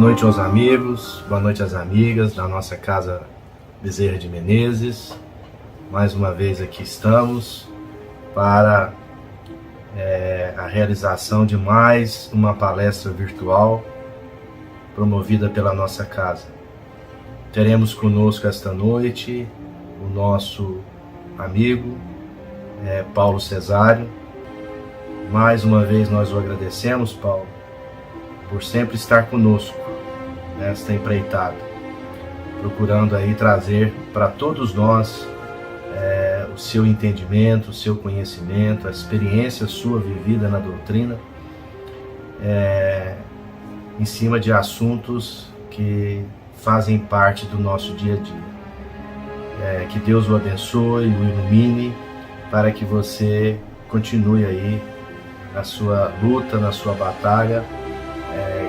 noite aos amigos, boa noite às amigas da nossa casa Bezerra de Menezes. Mais uma vez aqui estamos para a realização de mais uma palestra virtual promovida pela nossa casa. Teremos conosco esta noite o nosso amigo Paulo Cesário. Mais uma vez nós o agradecemos, Paulo, por sempre estar conosco nesta empreitada, procurando aí trazer para todos nós o seu entendimento, o seu conhecimento, a experiência sua vivida na doutrina, em cima de assuntos que fazem parte do nosso dia a dia. Que Deus o abençoe, o ilumine, para que você continue aí na sua luta, na sua batalha,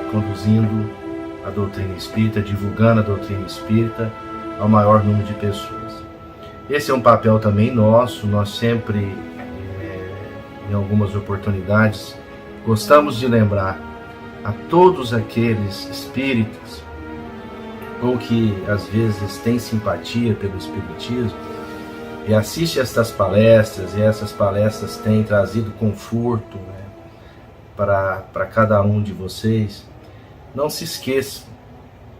conduzindo a doutrina espírita, divulgando a doutrina espírita ao maior número de pessoas. Esse é um papel também nosso. Nós sempre, em algumas oportunidades, gostamos de lembrar a todos aqueles espíritas ou que às vezes têm simpatia pelo espiritismo e assiste estas palestras, e essas palestras têm trazido conforto para cada um de vocês. Não se esqueçam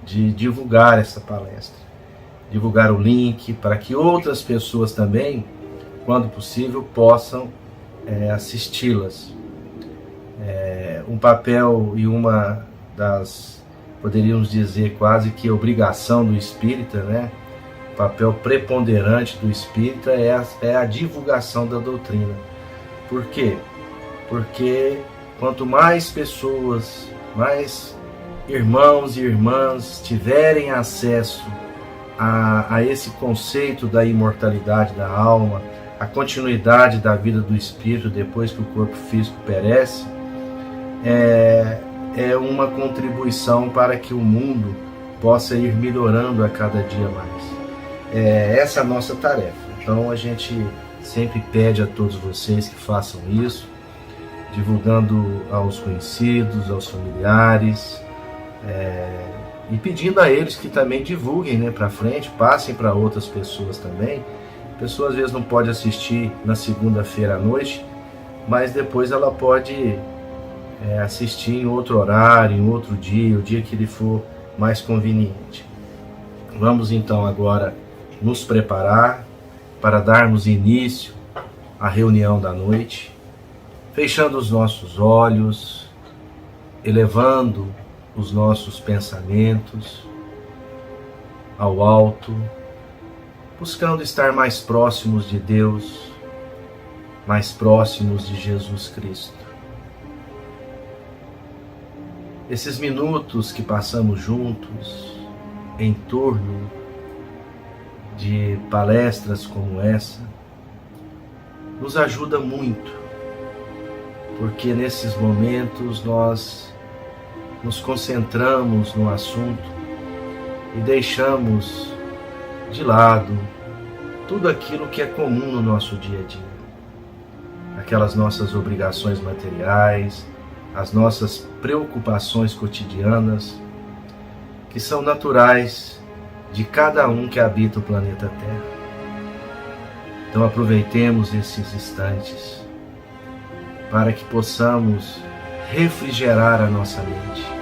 de divulgar essa palestra, divulgar o link para que outras pessoas também, quando possível, possam assisti-las. Um papel e uma das, poderíamos dizer, quase que obrigação do espírita, o papel preponderante do espírita é a divulgação da doutrina. Por quê? Porque quanto mais pessoas, mais irmãos e irmãs tiverem acesso a esse conceito da imortalidade da alma, a continuidade da vida do espírito depois que o corpo físico perece, é uma contribuição para que o mundo possa ir melhorando a cada dia mais. Essa é a nossa tarefa. Então a gente sempre pede a todos vocês que façam isso, divulgando aos conhecidos, aos familiares, e pedindo a eles que também divulguem para frente, passem para outras pessoas também. A pessoa às vezes não pode assistir na segunda-feira à noite, mas depois ela pode assistir em outro horário, em outro dia, o dia que lhe for mais conveniente. Vamos então agora nos preparar para darmos início à reunião da noite, fechando os nossos olhos, elevando os nossos pensamentos ao alto, buscando estar mais próximos de Deus, mais próximos de Jesus Cristo. Esses minutos que passamos juntos em torno de palestras como essa nos ajuda muito, porque nesses momentos nós nos concentramos no assunto e deixamos de lado tudo aquilo que é comum no nosso dia a dia, aquelas nossas obrigações materiais, as nossas preocupações cotidianas, que são naturais de cada um que habita o planeta Terra. Então aproveitemos esses instantes para que possamos refrigerar a nossa mente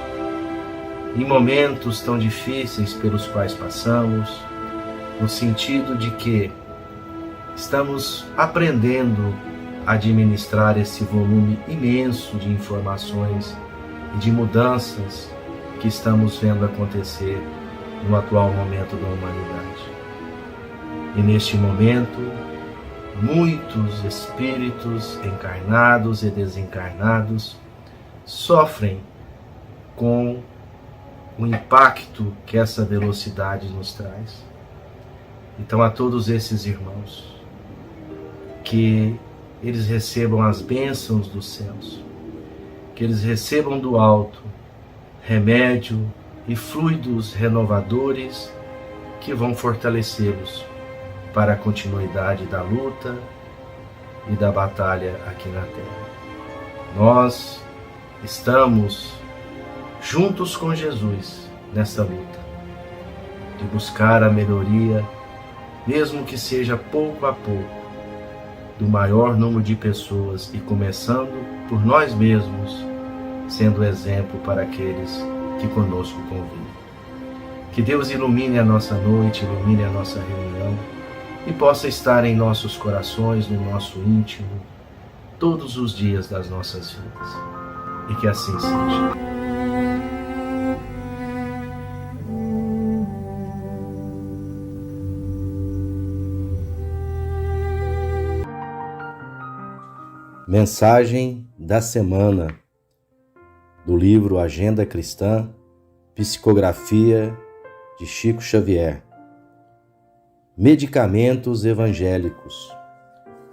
em momentos tão difíceis pelos quais passamos, no sentido de que estamos aprendendo a administrar esse volume imenso de informações e de mudanças que estamos vendo acontecer no atual momento da humanidade. E neste momento, muitos espíritos encarnados e desencarnados sofrem com o impacto que essa velocidade nos traz. Então, a todos esses irmãos, que eles recebam as bênçãos dos céus, que eles recebam do alto remédio e fluidos renovadores que vão fortalecê-los para a continuidade da luta e da batalha aqui na Terra. Nós estamos juntos com Jesus nessa luta, de buscar a melhoria, mesmo que seja pouco a pouco, do maior número de pessoas e começando por nós mesmos, sendo exemplo para aqueles que conosco convivem. Que Deus ilumine a nossa noite, ilumine a nossa reunião e possa estar em nossos corações, no nosso íntimo, todos os dias das nossas vidas. E que assim seja. Mensagem da semana do livro Agenda Cristã, Psicografia de Chico Xavier. Medicamentos evangélicos.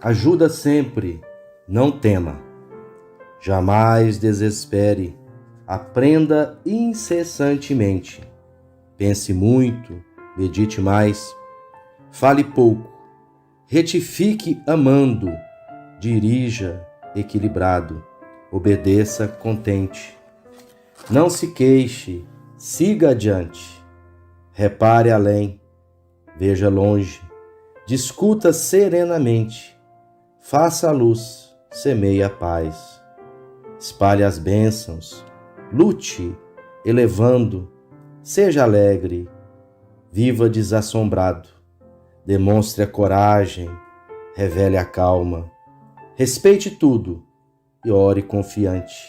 Ajuda sempre, não tema. Jamais desespere, aprenda incessantemente. Pense muito, medite mais. Fale pouco, retifique amando. Dirija equilibrado, obedeça contente. Não se queixe, siga adiante. Repare além, veja longe, discuta serenamente. Faça a luz, semeie a paz. Espalhe as bênçãos, lute, elevando. Seja alegre, viva desassombrado. Demonstre a coragem, revele a calma. Respeite tudo e ore confiante.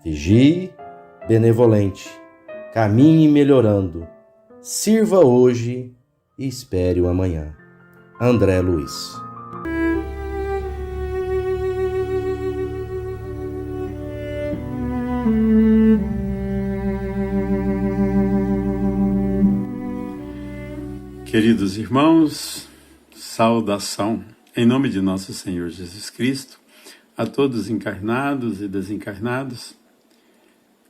Vigie benevolente. Caminhe melhorando. Sirva hoje e espere o amanhã. André Luiz. Queridos irmãos, saudação em nome de nosso Senhor Jesus Cristo a todos encarnados e desencarnados.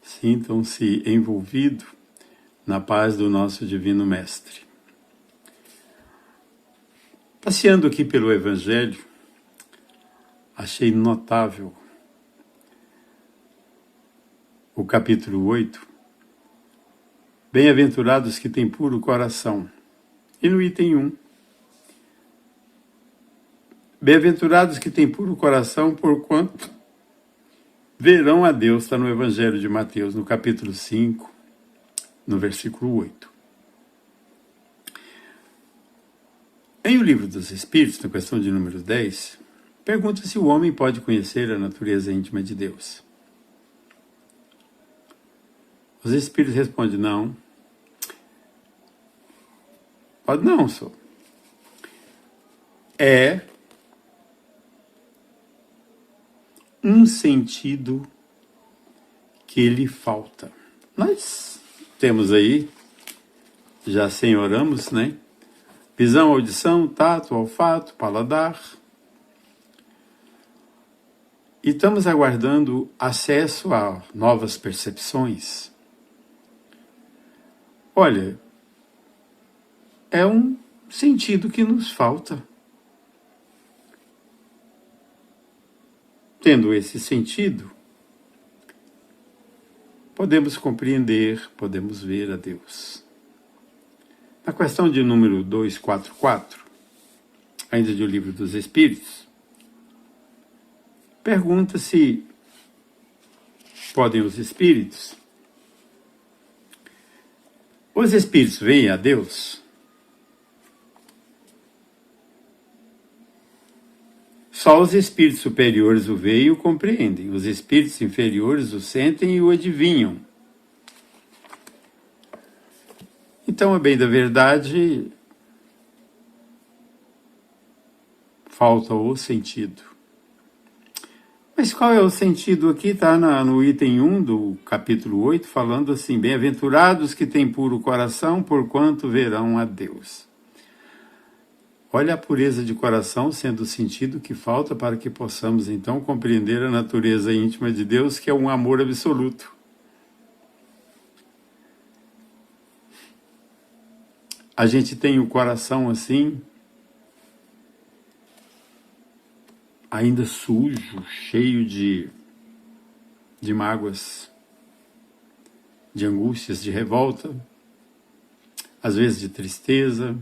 Sintam-se envolvidos na paz do nosso Divino Mestre. Passeando aqui pelo Evangelho, achei notável o capítulo 8, Bem-aventurados que têm puro coração. E no item 1, Bem-aventurados que têm puro coração, porquanto verão a Deus, está no Evangelho de Mateus, no capítulo 5, no versículo 8. Em O Livro dos Espíritos, na questão de número 10, pergunta se o homem pode conhecer a natureza íntima de Deus. Os Espíritos respondem, não. Pode não, senhor. É um sentido que lhe falta. Nós temos aí, já senhoramos, né? Visão, audição, tato, olfato, paladar. E estamos aguardando acesso a novas percepções. Olha, é um sentido que nos falta. Tendo esse sentido, podemos compreender, podemos ver a Deus. Na questão de número 244, ainda do Livro dos Espíritos, pergunta se podem os Espíritos veem a Deus? Só os espíritos superiores o veem e o compreendem. Os espíritos inferiores o sentem e o adivinham. Então, a bem da verdade, falta o sentido. Mas qual é o sentido aqui? Está no item 1 do capítulo 8, falando assim, bem-aventurados que têm puro coração, porquanto verão a Deus. Olha a pureza de coração sendo o sentido que falta para que possamos, então, compreender a natureza íntima de Deus, que é um amor absoluto. A gente tem o coração assim, ainda sujo, cheio de mágoas. de angústias, de revolta, às vezes de tristeza.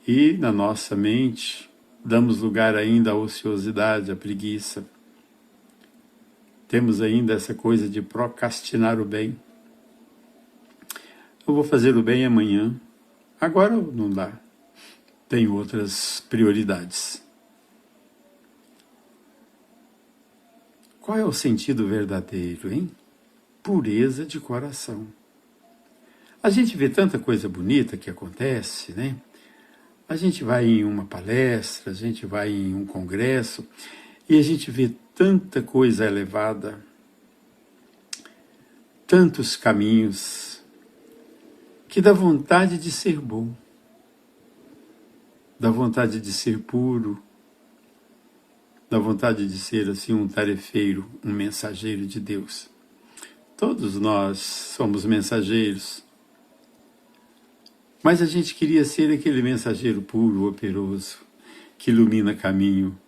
E na nossa mente damos lugar ainda à ociosidade, à preguiça. Temos ainda essa coisa de procrastinar o bem. Eu vou fazer o bem amanhã. Agora não dá. Tenho outras prioridades. Qual é o sentido verdadeiro, hein? Pureza de coração. A gente vê tanta coisa bonita que acontece, né? A gente vai em uma palestra, a gente vai em um congresso e a gente vê tanta coisa elevada, tantos caminhos, que dá vontade de ser bom, dá vontade de ser puro, dá vontade de ser assim um tarefeiro, um mensageiro de Deus. Todos nós somos mensageiros, mas a gente queria ser aquele mensageiro puro, operoso, que ilumina caminho,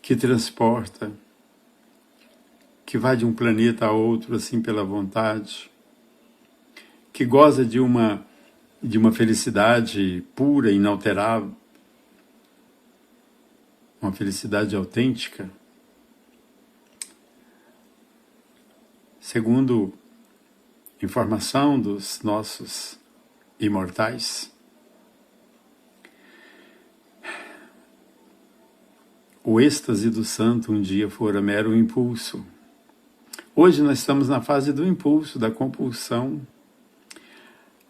que transporta, que vai de um planeta a outro assim pela vontade, que goza de uma felicidade pura, inalterável, uma felicidade autêntica. Segundo informação dos nossos imortais, o êxtase do santo um dia fora mero impulso. Hoje nós estamos na fase do impulso, da compulsão.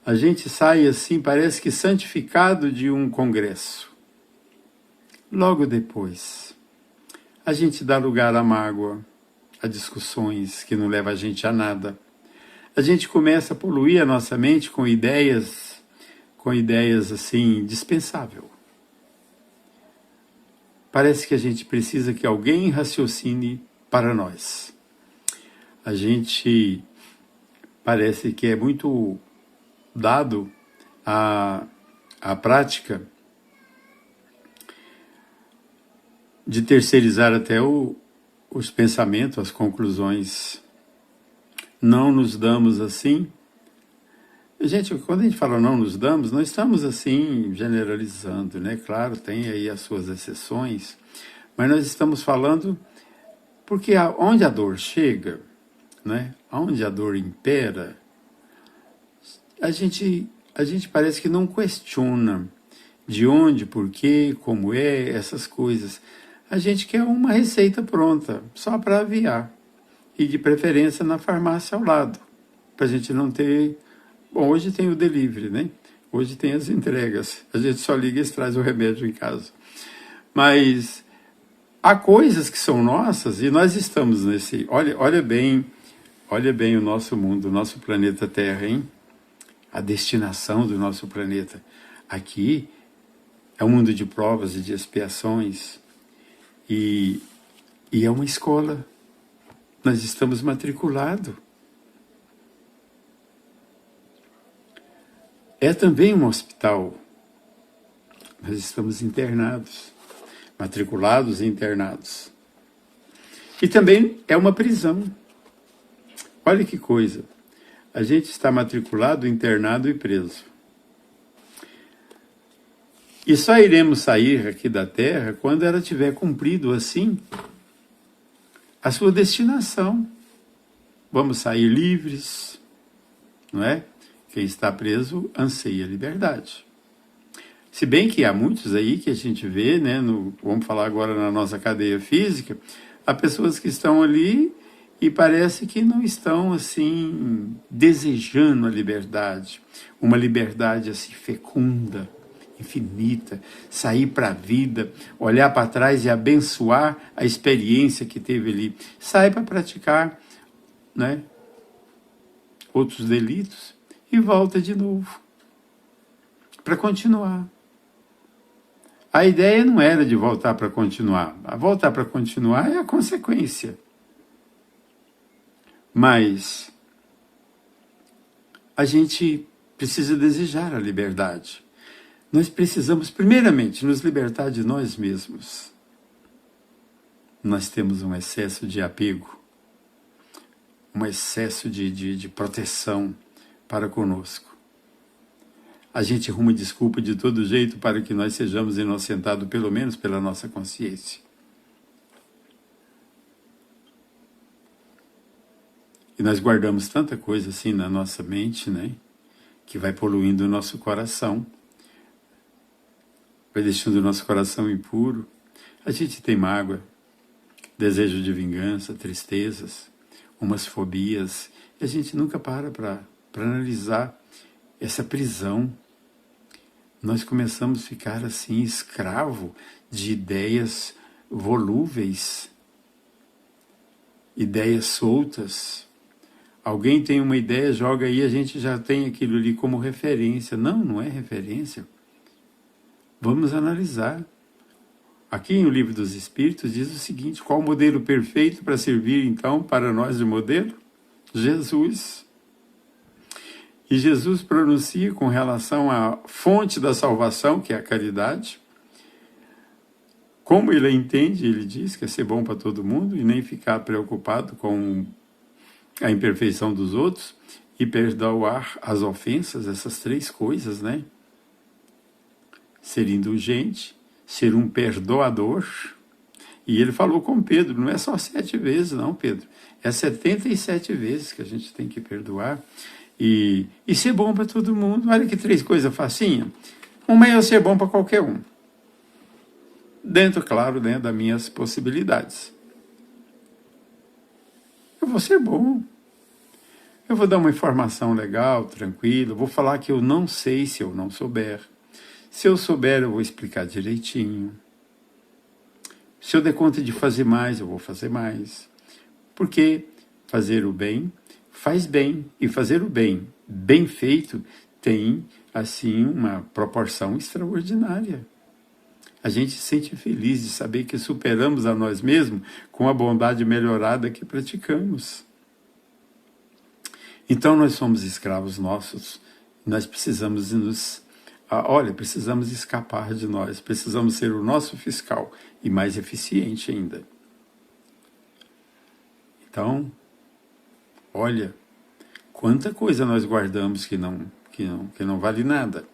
A gente sai assim, parece que santificado de um congresso. Logo depois, a gente dá lugar à mágoa, a discussões que não levam a gente a nada. A gente começa a poluir a nossa mente com ideias assim, dispensáveis. Parece que a gente precisa que alguém raciocine para nós. A gente parece que é muito dado à prática de terceirizar até os pensamentos, as conclusões. Não nos damos assim. Gente, quando a gente fala não nos damos, não estamos assim generalizando, né? Claro, tem aí as suas exceções, mas nós estamos falando porque onde a dor chega, né? Onde a dor impera, a gente parece que não questiona de onde, por quê, como é, essas coisas. A gente quer uma receita pronta, só para aviar. E de preferência na farmácia ao lado, para a gente não ter... Bom, hoje tem o delivery, né? Hoje tem as entregas. A gente só liga e traz o remédio em casa. Mas há coisas que são nossas e nós estamos nesse... Olha bem o nosso mundo, o nosso planeta Terra, hein? A destinação do nosso planeta. Aqui é um mundo de provas e de expiações. E é uma escola. Nós estamos matriculados. É também um hospital. Nós estamos internados, matriculados e internados. E também é uma prisão. Olha que coisa. A gente está matriculado, internado e preso. E só iremos sair aqui da Terra quando ela tiver cumprido assim a sua destinação. Vamos sair livres, não é? Quem está preso anseia a liberdade. Se bem que há muitos aí que a gente vê, né, vamos falar agora na nossa cadeia física, há pessoas que estão ali e parece que não estão assim desejando a liberdade, uma liberdade assim fecunda, infinita, sair para a vida, olhar para trás e abençoar a experiência que teve ali. Sai para praticar, né, outros delitos e volta de novo para continuar. A ideia não era de voltar para continuar. A voltar para continuar é a consequência. Mas a gente precisa desejar a liberdade. Nós precisamos, primeiramente, nos libertar de nós mesmos. Nós temos um excesso de apego, um excesso de proteção para conosco. A gente arruma desculpa de todo jeito para que nós sejamos inocentados, pelo menos pela nossa consciência. E nós guardamos tanta coisa assim na nossa mente, né? Que vai poluindo o nosso coração, vai deixando o nosso coração impuro. A gente tem mágoa, desejo de vingança, tristezas, umas fobias, e a gente nunca para analisar essa prisão. Nós começamos a ficar assim, escravo de ideias volúveis, ideias soltas. Alguém tem uma ideia, joga aí, a gente já tem aquilo ali como referência. Não, não é referência. Vamos analisar. Aqui no Livro dos Espíritos diz o seguinte: qual o modelo perfeito para servir então para nós de modelo? Jesus. E Jesus pronuncia com relação à fonte da salvação, que é a caridade. Como ele entende, ele diz que é ser bom para todo mundo e nem ficar preocupado com a imperfeição dos outros e perdoar as ofensas, essas três coisas, né? Ser indulgente, ser um perdoador. E ele falou com Pedro, não é só 7 vezes não, Pedro. É 77 vezes que a gente tem que perdoar. E ser bom para todo mundo. Olha que 3 coisas facinhas. Uma é eu ser bom para qualquer um. Dentro, claro, né, das minhas possibilidades. Eu vou ser bom. Eu vou dar uma informação legal, tranquila. Vou falar que eu não sei se eu não souber. Se eu souber, eu vou explicar direitinho. Se eu der conta de fazer mais, eu vou fazer mais. Porque fazer o bem faz bem. E fazer o bem bem feito tem, assim, uma proporção extraordinária. A gente se sente feliz de saber que superamos a nós mesmos com a bondade melhorada que praticamos. Então nós somos escravos nossos, nós precisamos precisamos escapar de nós, precisamos ser o nosso fiscal e mais eficiente ainda. Então, olha, quanta coisa nós guardamos que não vale nada.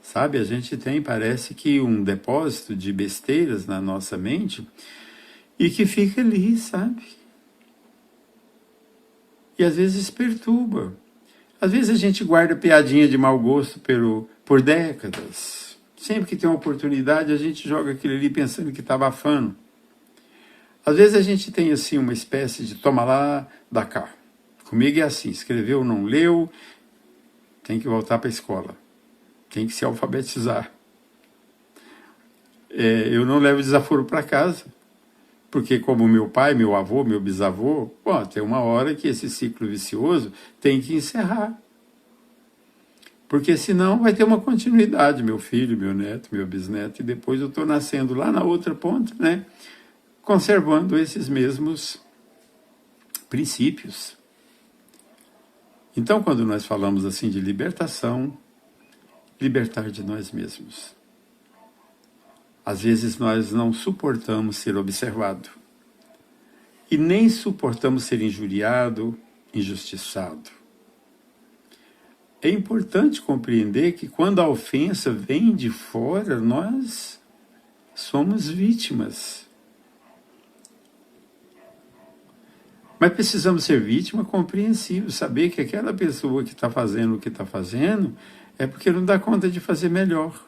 Sabe, a gente tem, parece que um depósito de besteiras na nossa mente e que fica ali, sabe? E às vezes perturba. Às vezes a gente guarda piadinha de mau gosto por décadas. Sempre que tem uma oportunidade, a gente joga aquilo ali pensando que está abafando. Às vezes a gente tem assim uma espécie de toma lá, dá cá. Comigo é assim, escreveu, não leu, tem que voltar para a escola. Tem que se alfabetizar. Eu não levo desaforo para casa. Porque como meu pai, meu avô, meu bisavô, tem uma hora que esse ciclo vicioso tem que encerrar. Porque senão vai ter uma continuidade, meu filho, meu neto, meu bisneto, e depois eu estou nascendo lá na outra ponta, né? Conservando esses mesmos princípios. Então, quando nós falamos assim de libertação, libertar de nós mesmos. Às vezes nós não suportamos ser observado. E nem suportamos ser injuriado, injustiçado. É importante compreender que quando a ofensa vem de fora, nós somos vítimas. Mas precisamos ser vítima compreensiva, saber que aquela pessoa que está fazendo o que está fazendo é porque não dá conta de fazer melhor.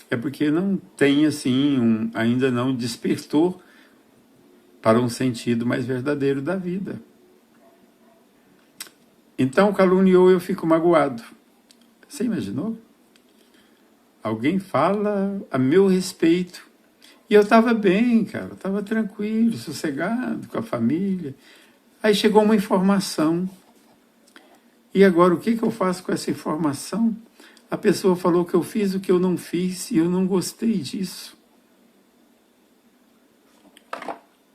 É porque não tem, assim, ainda não despertou para um sentido mais verdadeiro da vida. Então, caluniou, eu fico magoado. Você imaginou? Alguém fala a meu respeito. E eu estava bem, cara, estava tranquilo, sossegado, com a família. Aí chegou uma informação. E agora, o que eu faço com essa informação? A pessoa falou que eu fiz o que eu não fiz e eu não gostei disso.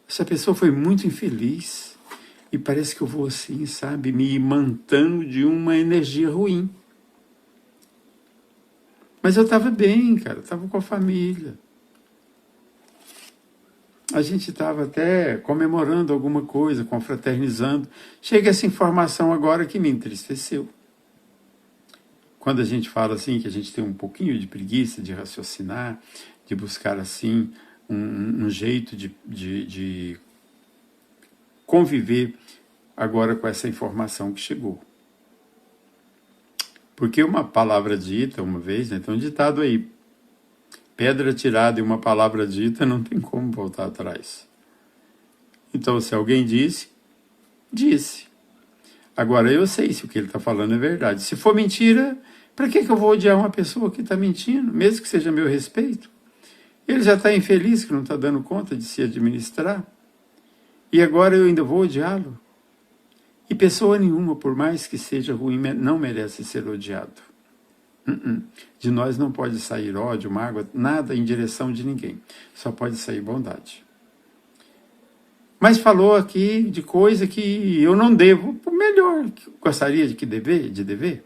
Essa pessoa foi muito infeliz. E parece que eu vou assim, sabe, me imantando de uma energia ruim. Mas eu estava bem, cara, estava com a família. a gente estava até comemorando alguma coisa, confraternizando. Chega essa informação agora que me entristeceu. Quando a gente fala assim, que a gente tem um pouquinho de preguiça de raciocinar, de buscar assim um jeito de conviver agora com essa informação que chegou. Porque uma palavra dita uma vez, né, tem um ditado aí, pedra tirada e uma palavra dita não tem como voltar atrás. Então, se alguém disse, disse. Agora, eu sei se o que ele está falando é verdade. Se for mentira, para que eu vou odiar uma pessoa que está mentindo, mesmo que seja a meu respeito? Ele já está infeliz, que não está dando conta de se administrar. E agora eu ainda vou odiá-lo? E pessoa nenhuma, por mais que seja ruim, não merece ser odiado. De nós não pode sair ódio, mágoa, nada em direção de ninguém. Só pode sair bondade. Mas falou aqui de coisa que eu não devo. Melhor, gostaria de dever?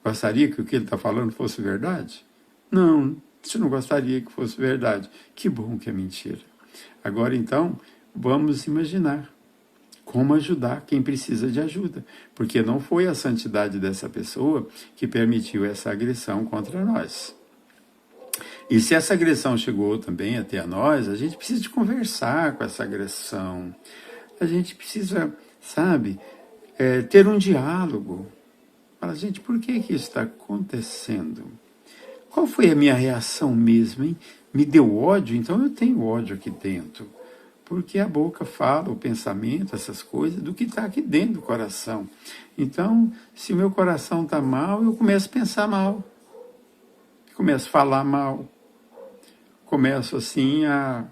Gostaria que o que ele está falando fosse verdade? Não, você não gostaria que fosse verdade. Que bom que é mentira. Agora então, vamos imaginar como ajudar quem precisa de ajuda, porque não foi a santidade dessa pessoa que permitiu essa agressão contra nós. E se essa agressão chegou também até a nós, a gente precisa de conversar com essa agressão. A gente precisa, sabe, ter um diálogo. Fala, gente, por que isso está acontecendo? Qual foi a minha reação mesmo, hein? Me deu ódio? Então eu tenho ódio aqui dentro. Porque a boca fala, o pensamento, essas coisas, do que está aqui dentro do coração. Então, se o meu coração está mal, eu começo a pensar mal. Começo a falar mal. Começo, assim, a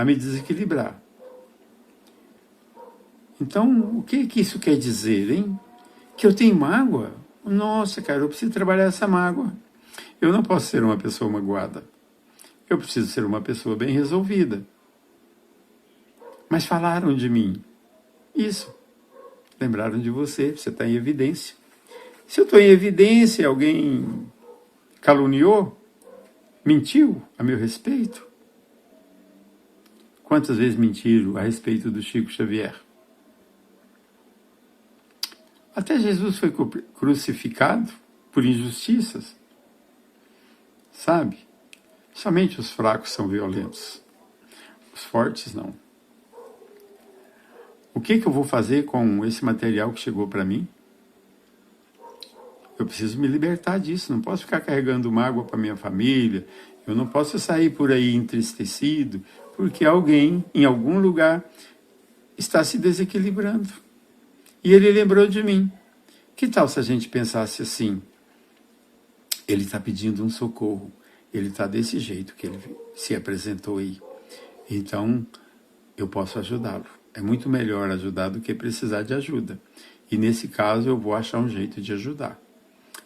me desequilibrar. Então, o que isso quer dizer, hein? Que eu tenho mágoa? Nossa, cara, eu preciso trabalhar essa mágoa. Eu não posso ser uma pessoa magoada. Eu preciso ser uma pessoa bem resolvida. Mas falaram de mim. Isso. Lembraram de você está em evidência. Se eu estou em evidência, alguém caluniou, mentiu a meu respeito. Quantas vezes mentiram a respeito do Chico Xavier? Até Jesus foi crucificado por injustiças. Sabe? Somente os fracos são violentos. Os fortes não. O que eu vou fazer com esse material que chegou para mim? Eu preciso me libertar disso. Não posso ficar carregando mágoa para minha família. Eu não posso sair por aí entristecido porque alguém, em algum lugar, está se desequilibrando. E ele lembrou de mim. Que tal se a gente pensasse assim? Ele está pedindo um socorro. Ele está desse jeito que ele se apresentou aí. Então, eu posso ajudá-lo. É muito melhor ajudar do que precisar de ajuda. E nesse caso eu vou achar um jeito de ajudar.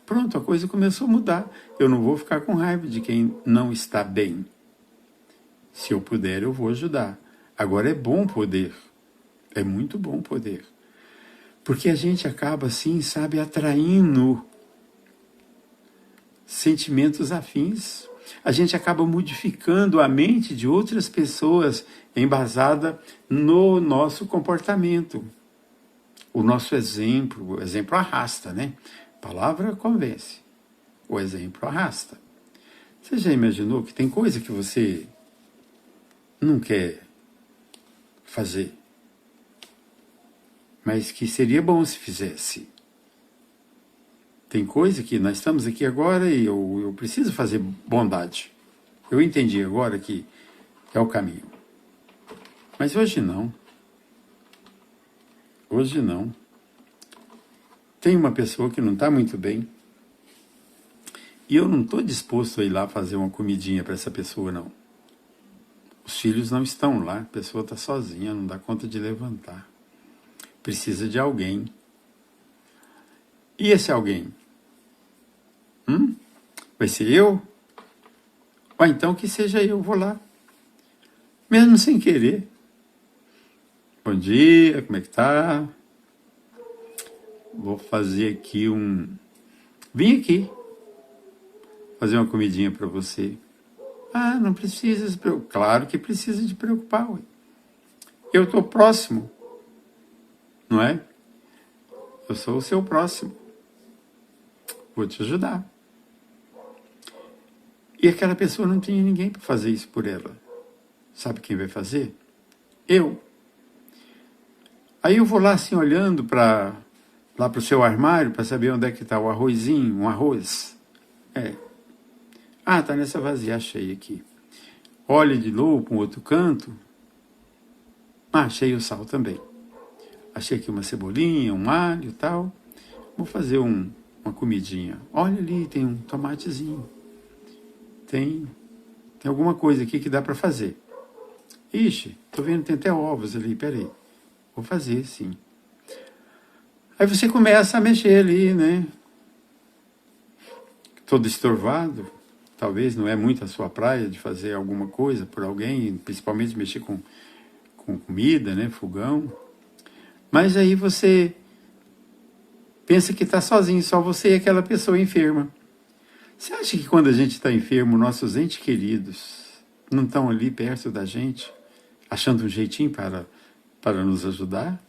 Pronto, a coisa começou a mudar. Eu não vou ficar com raiva de quem não está bem. Se eu puder, eu vou ajudar. Agora é bom poder. É muito bom poder. Porque a gente acaba assim, sabe, atraindo sentimentos afins. A gente acaba modificando a mente de outras pessoas embasada no nosso comportamento. O nosso exemplo, o exemplo arrasta, né? A palavra convence, o exemplo arrasta. Você já imaginou que tem coisa que você não quer fazer, mas que seria bom se fizesse? Tem coisa que nós estamos aqui agora e eu preciso fazer bondade. Eu entendi agora que é o caminho. Mas hoje não. Hoje não. Tem uma pessoa que não está muito bem e eu não estou disposto a ir lá fazer uma comidinha para essa pessoa, não. Os filhos não estão lá, a pessoa está sozinha, não dá conta de levantar. Precisa de alguém. E esse alguém? Vai ser eu? Ou então que seja eu, vou lá. Mesmo sem querer. Bom dia, como é que tá? Vou fazer aqui Vim aqui fazer uma comidinha para você. Ah, não precisa se preocupar. Claro que precisa de preocupar, ué. Eu estou próximo, não é? Eu sou o seu próximo. Vou te ajudar. E aquela pessoa não tinha ninguém para fazer isso por ela. Sabe quem vai fazer? Eu. Aí eu vou lá assim olhando lá para o seu armário para saber onde é que está o arrozinho, um arroz. Ah, está nessa vasilha, achei aqui. Olha de novo para um outro canto. Ah, achei o sal também. Achei aqui uma cebolinha, um alho e tal. Vou fazer uma comidinha. Olha ali, tem um tomatezinho. Tem alguma coisa aqui que dá para fazer. Ixi, tô vendo que tem até ovos ali, peraí. Vou fazer, sim. Aí você começa a mexer ali, né? Todo estorvado. Talvez não é muito a sua praia de fazer alguma coisa por alguém, principalmente mexer com comida, né? Fogão. Mas aí você pensa que está sozinho, só você e aquela pessoa enferma. Você acha que quando a gente está enfermo, nossos entes queridos não estão ali perto da gente, achando um jeitinho para nos ajudar?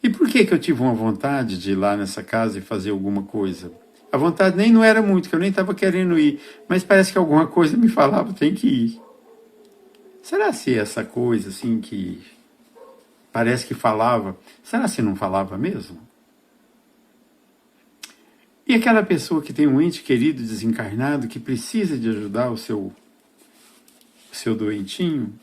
E por que eu tive uma vontade de ir lá nessa casa e fazer alguma coisa? A vontade nem não era muito, que eu nem estava querendo ir, mas parece que alguma coisa me falava, tem que ir. Será se essa coisa assim que parece que falava, será se não falava mesmo? E aquela pessoa que tem um ente querido desencarnado, que precisa de ajudar o seu doentinho,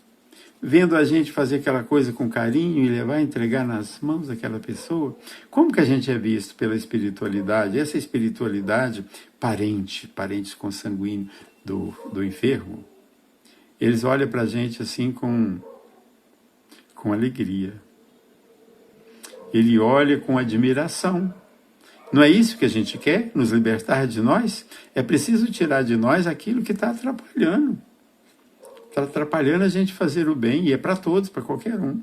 vendo a gente fazer aquela coisa com carinho e levar, entregar nas mãos daquela pessoa, como que a gente é visto pela espiritualidade? Essa espiritualidade parentes consanguíneos do enfermo, eles olham para a gente assim com alegria. Ele olha com admiração. Não é isso que a gente quer? Nos libertar de nós? É preciso tirar de nós aquilo que está atrapalhando. Está atrapalhando a gente fazer o bem, e é para todos, para qualquer um.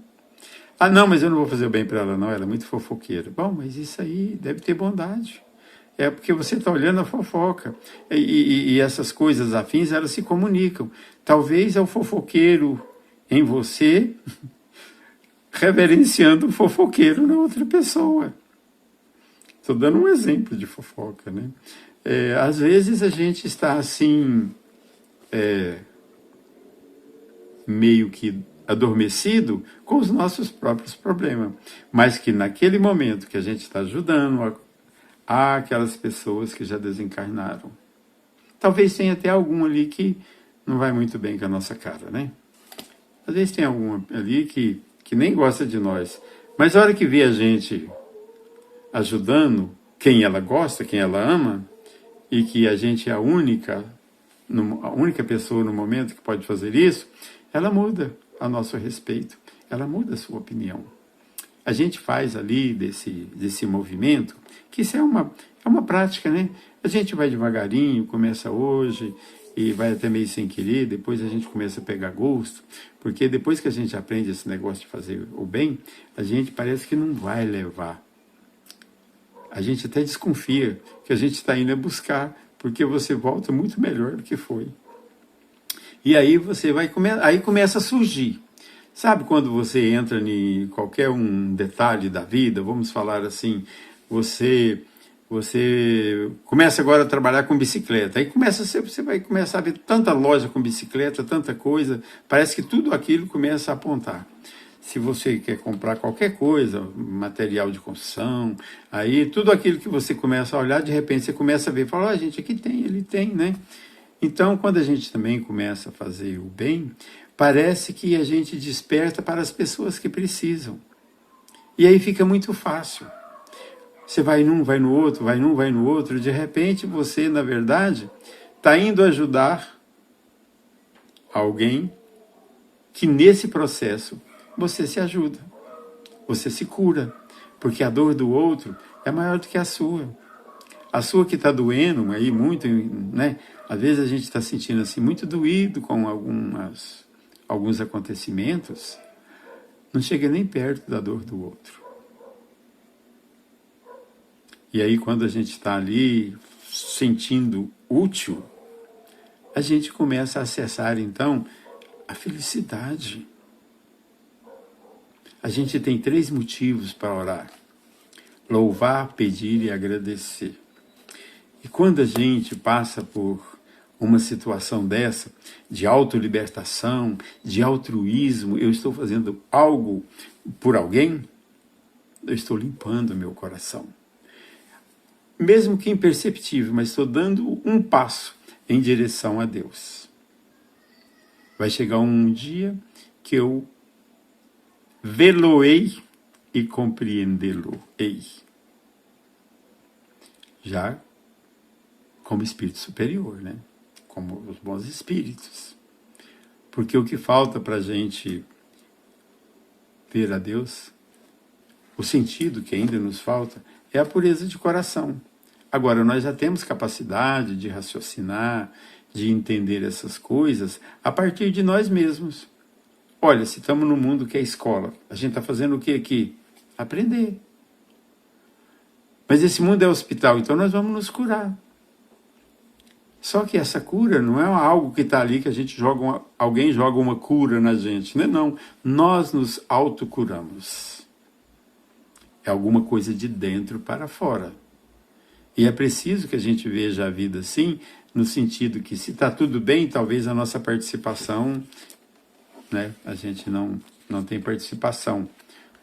Ah, não, mas eu não vou fazer o bem para ela, não, ela é muito fofoqueira. Bom, mas isso aí deve ter bondade. É porque você está olhando a fofoca. E essas coisas afins, elas se comunicam. Talvez é o fofoqueiro em você reverenciando o fofoqueiro na outra pessoa. Estou dando um exemplo de fofoca, né? Às vezes a gente está assim, meio que adormecido com os nossos próprios problemas, mas que naquele momento que a gente está ajudando aquelas pessoas que já desencarnaram. Talvez tenha até algum ali que não vai muito bem com a nossa cara, né? Às vezes tem algum ali que nem gosta de nós, mas a hora que vê a gente ajudando quem ela gosta, quem ela ama, e que a gente é a única pessoa no momento que pode fazer isso, ela muda a nosso respeito, ela muda a sua opinião. A gente faz ali desse movimento, que isso é uma prática, né? A gente vai devagarinho, começa hoje e vai até meio sem querer, depois a gente começa a pegar gosto, porque depois que a gente aprende esse negócio de fazer o bem, a gente parece que não vai levar. A gente até desconfia que a gente está indo a buscar, porque você volta muito melhor do que foi. E aí você aí começa a surgir. Sabe quando você entra em qualquer um detalhe da vida, vamos falar assim, você começa agora a trabalhar com bicicleta, aí você vai começar a ver tanta loja com bicicleta, tanta coisa, parece que tudo aquilo começa a apontar. Se você quer comprar qualquer coisa, material de construção, aí tudo aquilo que você começa a olhar, de repente você começa a ver, fala, gente, aqui tem, ele tem, né? Então, quando a gente também começa a fazer o bem, parece que a gente desperta para as pessoas que precisam. E aí fica muito fácil. Você vai num, vai no outro, vai num, vai no outro, de repente você, na verdade, está indo ajudar alguém que nesse processo você se ajuda, você se cura, porque a dor do outro é maior do que a sua. A sua que está doendo aí muito, né? Às vezes a gente está sentindo assim muito doído com alguns acontecimentos, não chega nem perto da dor do outro. E aí quando a gente está ali sentindo útil, a gente começa a acessar, então, a felicidade. A gente tem 3 motivos para orar: louvar, pedir e agradecer. E quando a gente passa por uma situação dessa, de autolibertação, de altruísmo, eu estou fazendo algo por alguém, eu estou limpando meu coração. Mesmo que imperceptível, mas estou dando um passo em direção a Deus. Vai chegar um dia que eu vê-lo-ei e compreendê-lo-ei. Já como espírito superior, né? Como os bons espíritos. Porque o que falta para a gente ver a Deus, o sentido que ainda nos falta, é a pureza de coração. Agora, nós já temos capacidade de raciocinar, de entender essas coisas a partir de nós mesmos. Olha, se estamos no mundo que é escola, a gente está fazendo o que aqui? Aprender. Mas esse mundo é hospital, então nós vamos nos curar. Só que essa cura não é algo que está ali que a gente joga alguém joga uma cura na gente, né? Não, nós nos autocuramos. É alguma coisa de dentro para fora. E é preciso que a gente veja a vida assim, no sentido que se está tudo bem, talvez a nossa participação, né? A gente não tem participação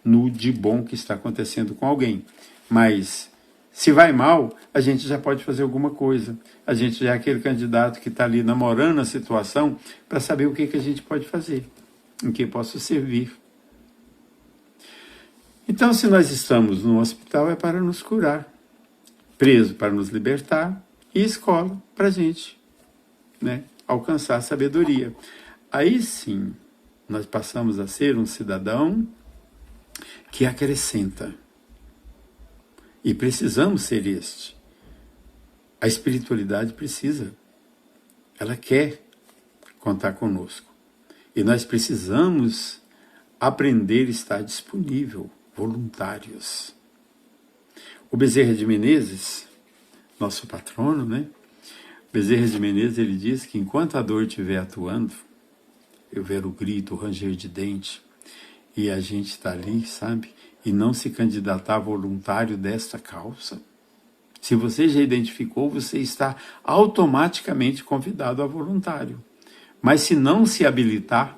no de bom que está acontecendo com alguém. Mas se vai mal, a gente já pode fazer alguma coisa. A gente já é aquele candidato que está ali namorando a situação para saber o que a gente pode fazer, em que posso servir. Então, se nós estamos no hospital, é para nos curar. Preso para nos libertar, e escola para a gente, né, alcançar a sabedoria. Aí sim, nós passamos a ser um cidadão que acrescenta. E precisamos ser este. A espiritualidade precisa. Ela quer contar conosco. E nós precisamos aprender a estar disponível, voluntários. O Bezerra de Menezes, nosso patrono, né? Bezerra de Menezes, ele diz que enquanto a dor estiver atuando, eu ver o grito, o ranger de dente, e a gente está ali, sabe? E não se candidatar voluntário desta causa. Se você já identificou, você está automaticamente convidado a voluntário. Mas se não se habilitar,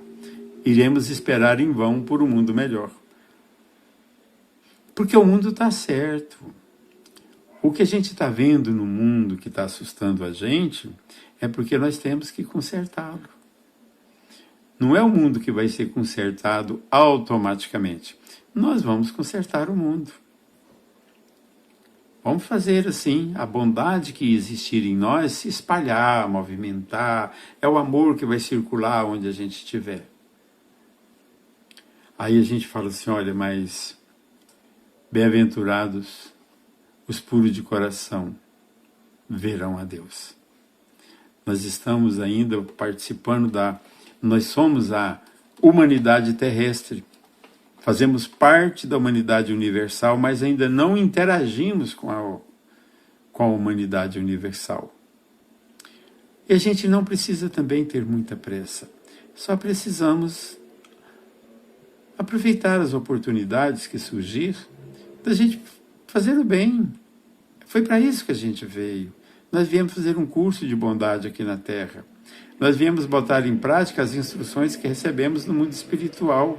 iremos esperar em vão por um mundo melhor. Porque o mundo está certo. O que a gente está vendo no mundo que está assustando a gente é porque nós temos que consertá-lo. Não é o mundo que vai ser consertado automaticamente. Nós vamos consertar o mundo. Vamos fazer assim, a bondade que existir em nós se espalhar, movimentar. É o amor que vai circular onde a gente estiver. Aí a gente fala assim, olha, mas bem-aventurados os puros de coração, verão a Deus. Nós estamos ainda participando nós somos a humanidade terrestre. Fazemos parte da humanidade universal, mas ainda não interagimos com a humanidade universal. E a gente não precisa também ter muita pressa. Só precisamos aproveitar as oportunidades que surgir da gente fazer o bem. Foi para isso que a gente veio. Nós viemos fazer um curso de bondade aqui na Terra. Nós viemos botar em prática as instruções que recebemos no mundo espiritual.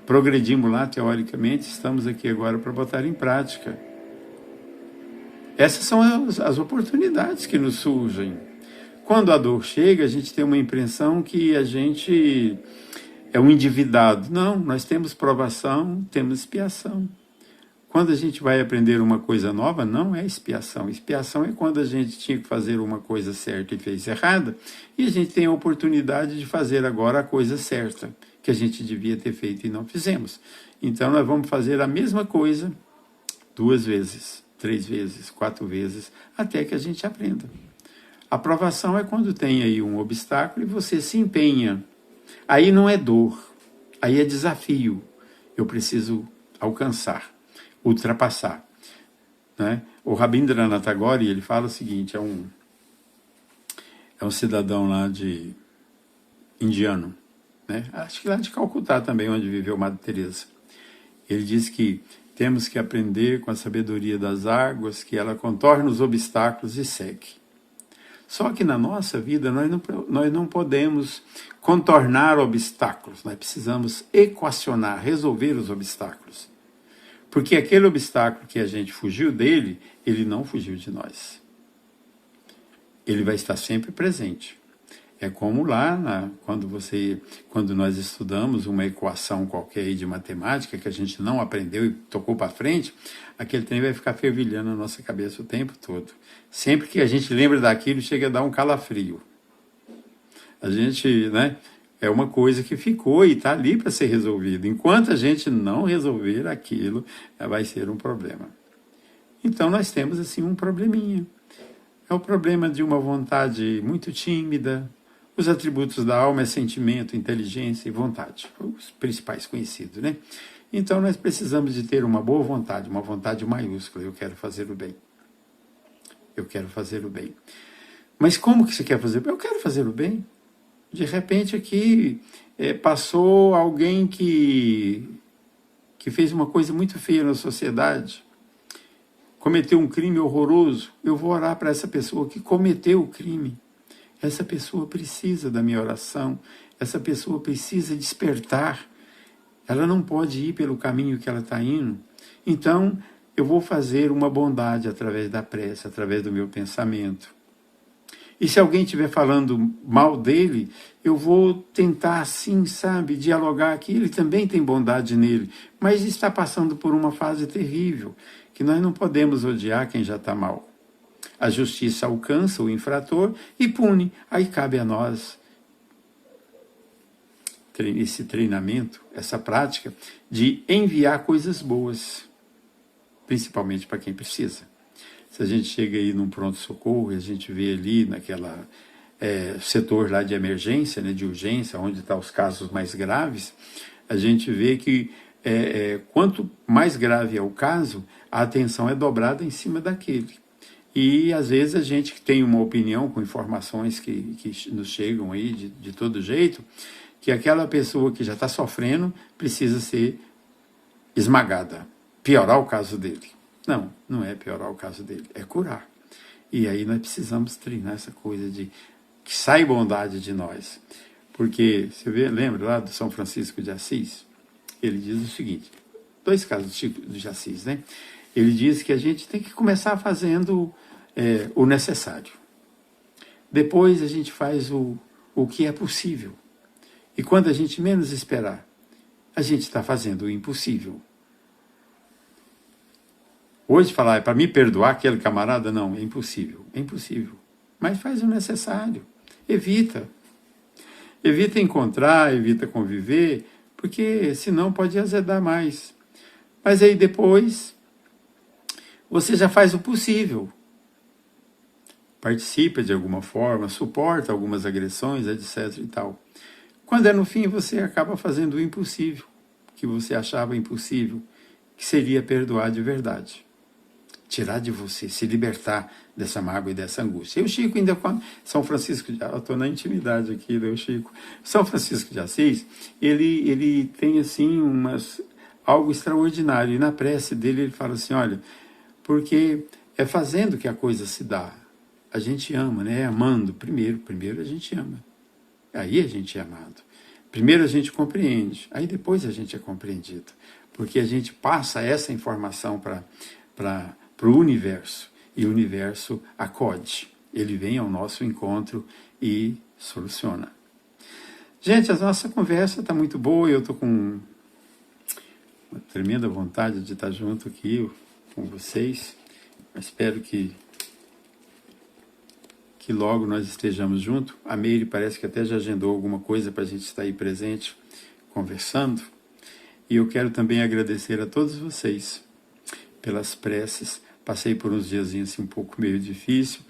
Progredimos lá, teoricamente, estamos aqui agora para botar em prática. Essas são as oportunidades que nos surgem. Quando a dor chega, a gente tem uma impressão que a gente é um endividado. Não, nós temos provação, temos expiação. Quando a gente vai aprender uma coisa nova, não é expiação. Expiação é quando a gente tinha que fazer uma coisa certa e fez errada, e a gente tem a oportunidade de fazer agora a coisa certa, que a gente devia ter feito e não fizemos. Então nós vamos fazer a mesma coisa 2 vezes, 3 vezes, 4 vezes, até que a gente aprenda. A aprovação é quando tem aí um obstáculo e você se empenha. Aí não é dor, aí é desafio. Eu preciso alcançar, ultrapassar, né? O Rabindranath Tagore, ele fala o seguinte, é um cidadão lá de indiano, né? Acho que lá de Calcutá também, onde viveu Madre Teresa. Ele diz que temos que aprender com a sabedoria das águas, que ela contorna os obstáculos e segue. Só que na nossa vida nós não podemos contornar obstáculos, nós precisamos equacionar, resolver os obstáculos. Porque aquele obstáculo que a gente fugiu dele, ele não fugiu de nós. Ele vai estar sempre presente. É como lá, quando nós estudamos uma equação qualquer aí de matemática que a gente não aprendeu e tocou para frente, aquele trem vai ficar fervilhando na nossa cabeça o tempo todo. Sempre que a gente lembra daquilo, chega a dar um calafrio. A gente, né, é uma coisa que ficou e está ali para ser resolvida. Enquanto a gente não resolver aquilo, vai ser um problema. Então nós temos assim um probleminha. É o problema de uma vontade muito tímida. Os atributos da alma é sentimento, inteligência e vontade, os principais conhecidos, né? Então nós precisamos de ter uma boa vontade, uma vontade maiúscula. Eu quero fazer o bem. Eu quero fazer o bem. Mas como que você quer fazer o bem? Eu quero fazer o bem. De repente aqui passou alguém que fez uma coisa muito feia na sociedade, cometeu um crime horroroso. Eu vou orar para essa pessoa que cometeu o crime. Essa pessoa precisa da minha oração, essa pessoa precisa despertar, ela não pode ir pelo caminho que ela está indo. Então, eu vou fazer uma bondade através da prece, através do meu pensamento. E se alguém estiver falando mal dele, eu vou tentar, assim, sabe, dialogar que ele também tem bondade nele, mas está passando por uma fase terrível, que nós não podemos odiar quem já está mal. A justiça alcança o infrator e pune. Aí cabe a nós esse treinamento, essa prática de enviar coisas boas, principalmente para quem precisa. Se a gente chega aí num pronto-socorro e a gente vê ali naquela setor lá de emergência, né, de urgência, onde estão os casos mais graves, a gente vê que quanto mais grave é o caso, a atenção é dobrada em cima daquele. E, às vezes, a gente que tem uma opinião com informações que nos chegam aí de todo jeito, que aquela pessoa que já está sofrendo precisa ser esmagada, piorar o caso dele. Não, não é piorar o caso dele, é curar. E aí nós precisamos treinar essa coisa de que sai bondade de nós. Porque, você lembra lá do São Francisco de Assis? Ele diz o seguinte, 2 casos de Assis, né? Ele diz que a gente tem que começar fazendo o necessário. Depois a gente faz o que é possível. E quando a gente menos esperar, a gente está fazendo o impossível. Hoje falar, para me perdoar aquele camarada, não, é impossível. É impossível. Mas faz o necessário. Evita. Evita encontrar, evita conviver, porque senão pode azedar mais. Mas aí depois você já faz o possível. Participa de alguma forma, suporta algumas agressões, etc. e tal. Quando é no fim, você acaba fazendo o impossível, que você achava impossível, que seria perdoar de verdade. Tirar de você, se libertar dessa mágoa e dessa angústia. E o Chico ainda, São Francisco, eu estou na intimidade aqui do Chico, São Francisco de Assis, ele tem assim algo extraordinário. E na prece dele ele fala assim, olha, porque é fazendo que a coisa se dá. A gente ama, né? Amando. Primeiro a gente ama. Aí a gente é amado. Primeiro a gente compreende. Aí depois a gente é compreendido. Porque a gente passa essa informação para o universo. E o universo acode. Ele vem ao nosso encontro e soluciona. Gente, a nossa conversa está muito boa. Eu estou com uma tremenda vontade de estar junto aqui com vocês. Eu espero que logo nós estejamos juntos. A Meire parece que até já agendou alguma coisa para a gente estar aí presente, conversando. E eu quero também agradecer a todos vocês pelas preces. Passei por uns diazinhos assim, um pouco meio difícil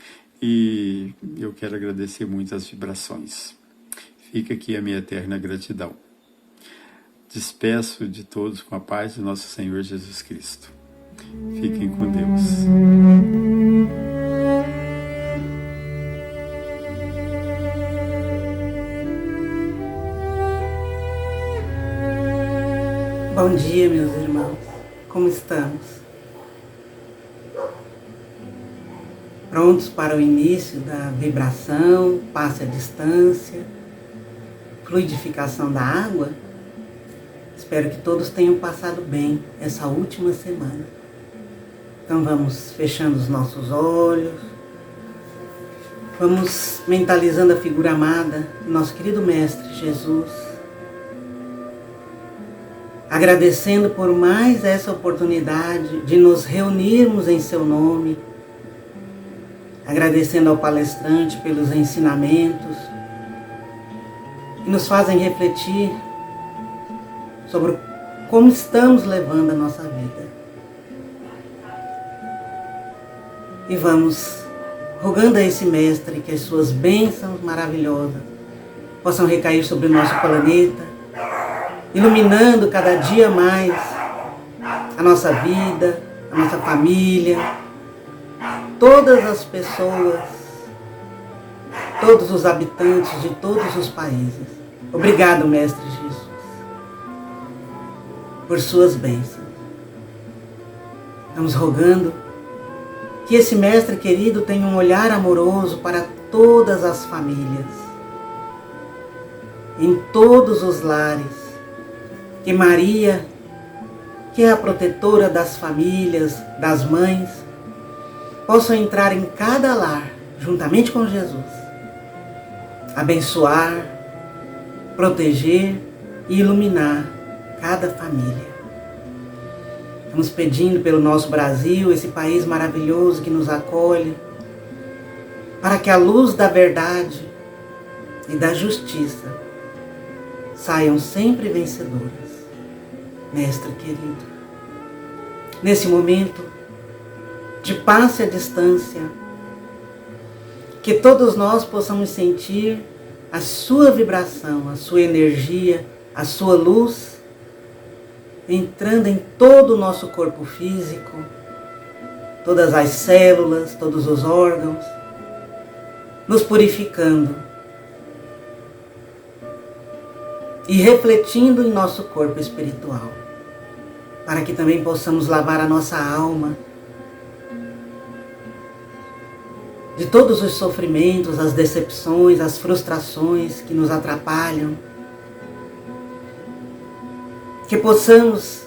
e eu quero agradecer muito as vibrações. Fica aqui a minha eterna gratidão. Despeço de todos com a paz de nosso Senhor Jesus Cristo. Fiquem com Deus. Bom dia, meus irmãos. Como estamos? Prontos para o início da vibração, passe à distância, fluidificação da água? Espero que todos tenham passado bem essa última semana. Então vamos fechando os nossos olhos, vamos mentalizando a figura amada do nosso querido Mestre Jesus, agradecendo por mais essa oportunidade de nos reunirmos em seu nome, agradecendo ao palestrante pelos ensinamentos que nos fazem refletir sobre como estamos levando a nossa vida. E vamos rogando a esse Mestre que as suas bênçãos maravilhosas possam recair sobre o nosso planeta, iluminando cada dia mais a nossa vida, a nossa família, todas as pessoas, todos os habitantes de todos os países. Obrigado, Mestre Jesus, por suas bênçãos. Estamos rogando que esse Mestre querido tenha um olhar amoroso para todas as famílias, em todos os lares. Que Maria, que é a protetora das famílias, das mães, possam entrar em cada lar, juntamente com Jesus, abençoar, proteger e iluminar cada família. Estamos pedindo pelo nosso Brasil, esse país maravilhoso que nos acolhe, para que a luz da verdade e da justiça saiam sempre vencedoras. Mestre querido, nesse momento de passe à distância, que todos nós possamos sentir a sua vibração, a sua energia, a sua luz, entrando em todo o nosso corpo físico, todas as células, todos os órgãos, nos purificando e refletindo em nosso corpo espiritual, para que também possamos lavar a nossa alma de todos os sofrimentos, as decepções, as frustrações que nos atrapalham, que possamos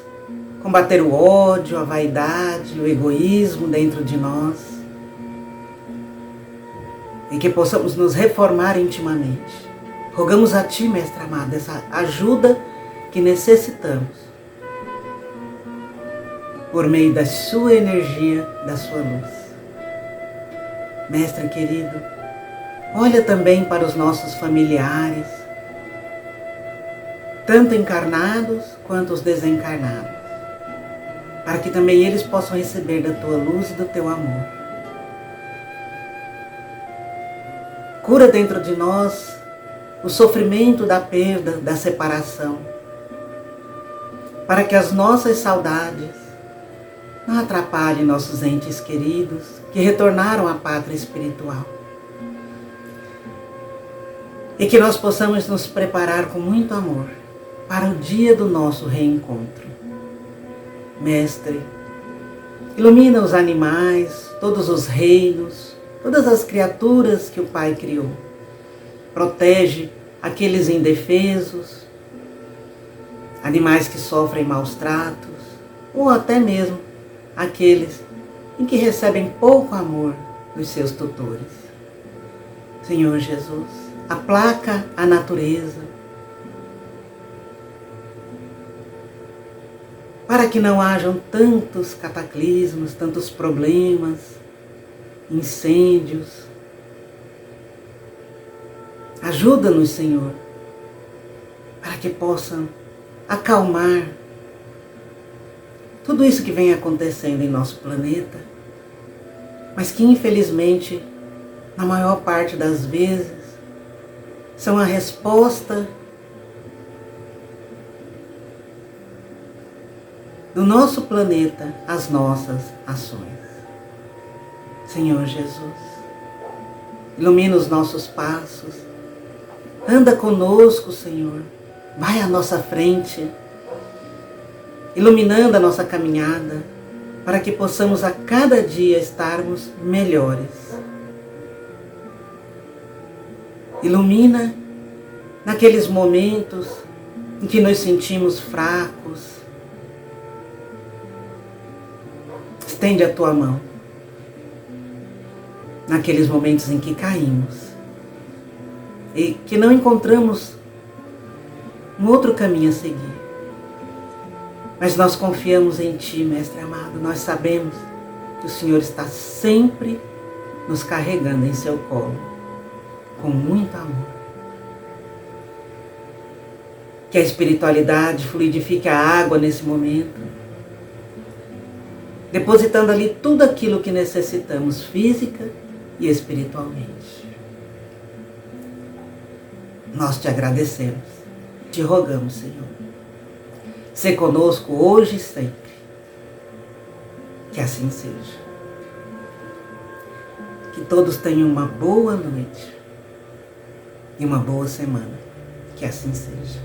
combater o ódio, a vaidade, o egoísmo dentro de nós, e que possamos nos reformar intimamente. Rogamos a Ti, Mestre amado, essa ajuda que necessitamos, por meio da Sua energia, da Sua luz. Mestre querido, olha também para os nossos familiares, tanto encarnados quanto os desencarnados, para que também eles possam receber da Tua luz e do Teu amor. Cura dentro de nós o sofrimento da perda, da separação, para que as nossas saudades não atrapalhem nossos entes queridos que retornaram à pátria espiritual. E que nós possamos nos preparar com muito amor para o dia do nosso reencontro. Mestre, ilumina os animais, todos os reinos, todas as criaturas que o Pai criou. Protege aqueles indefesos, animais que sofrem maus tratos, ou até mesmo aqueles em que recebem pouco amor dos seus tutores. Senhor Jesus, aplaca a natureza, para que não hajam tantos cataclismos, tantos problemas, incêndios. Ajuda-nos, Senhor, para que possam acalmar tudo isso que vem acontecendo em nosso planeta, mas que infelizmente, na maior parte das vezes, são a resposta do nosso planeta às nossas ações. Senhor Jesus, ilumina os nossos passos, anda conosco, Senhor, vai à nossa frente, iluminando a nossa caminhada, para que possamos a cada dia estarmos melhores. Ilumina naqueles momentos em que nos sentimos fracos. Estende a tua mão naqueles momentos em que caímos e que não encontramos um outro caminho a seguir. Mas nós confiamos em Ti, Mestre amado. Nós sabemos que o Senhor está sempre nos carregando em Seu colo, com muito amor. Que a espiritualidade fluidifique a água nesse momento, depositando ali tudo aquilo que necessitamos, física e espiritualmente. Nós Te agradecemos, Te rogamos, Senhor. Sê conosco hoje e sempre. Que assim seja. Que todos tenham uma boa noite e uma boa semana. Que assim seja.